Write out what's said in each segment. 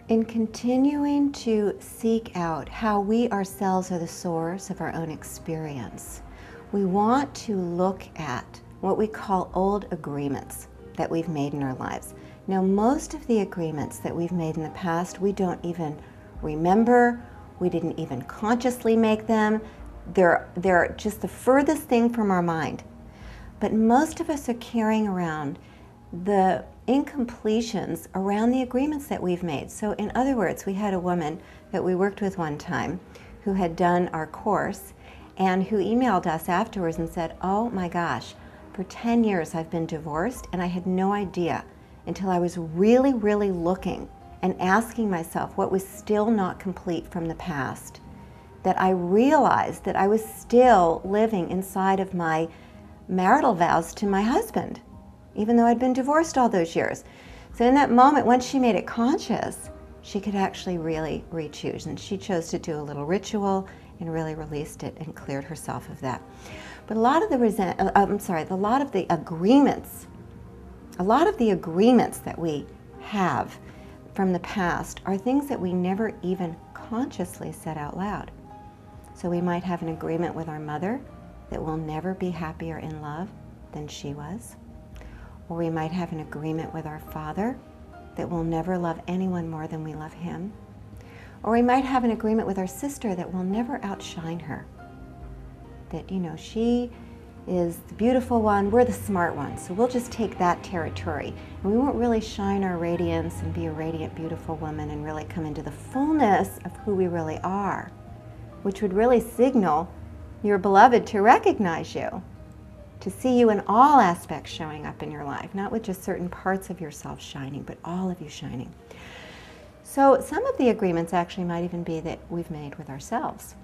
In continuing to seek out how we ourselves are the source of our own experience, we want to look at what we call old agreements that we've made in our lives. Now, most of the agreements that we've made in the past, we don't even remember, we didn't even consciously make them. They're just the furthest thing from our mind. But most of us are carrying around the incompletions around the agreements that we've made. So in other words, we had a woman that we worked with one time who had done our course and who emailed us afterwards and said, "Oh my gosh, for 10 years I've been divorced and I had no idea until I was really, really looking and asking myself what was still not complete from the past, that I realized that I was still living inside of my marital vows to my husband, even though I'd been divorced all those years." So in that moment, once she made it conscious, she could actually really re-choose. And she chose to do a little ritual and really released it and cleared herself of that. But a lot of the agreements that we have from the past are things that we never even consciously said out loud. So we might have an agreement with our mother that we'll never be happier in love than she was. Or we might have an agreement with our father that we'll never love anyone more than we love him. Or we might have an agreement with our sister that we'll never outshine her. That, you know, she is the beautiful one, we're the smart one, so we'll just take that territory. And we won't really shine our radiance and be a radiant, beautiful woman and really come into the fullness of who we really are, which would really signal your beloved to recognize you, to see you in all aspects showing up in your life, not with just certain parts of yourself shining, but all of you shining. So some of the agreements actually might even be that we've made with ourselves.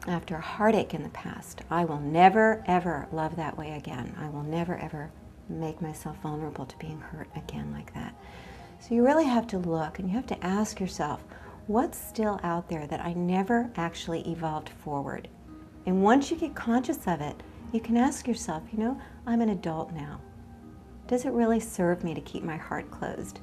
After a heartache in the past, I will never, ever love that way again. I will never, ever make myself vulnerable to being hurt again like that. So you really have to look and you have to ask yourself, what's still out there that I never actually evolved forward? And once you get conscious of it, you can ask yourself, you know, I'm an adult now. Does it really serve me to keep my heart closed?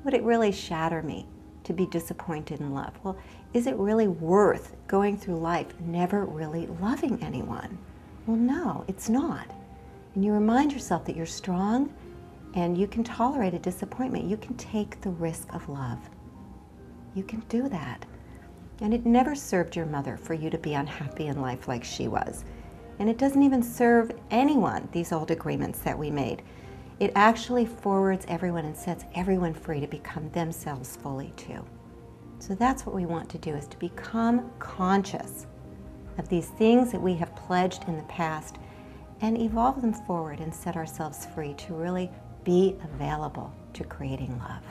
Would it really shatter me to be disappointed in love? Well, is it really worth going through life never really loving anyone? Well, no, it's not. And you remind yourself that you're strong and you can tolerate a disappointment. You can take the risk of love. You can do that. And it never served your mother for you to be unhappy in life like she was. And it doesn't even serve anyone, these old agreements that we made. It actually forwards everyone and sets everyone free to become themselves fully too. So that's what we want to do, is to become conscious of these things that we have pledged in the past and evolve them forward and set ourselves free to really be available to creating love.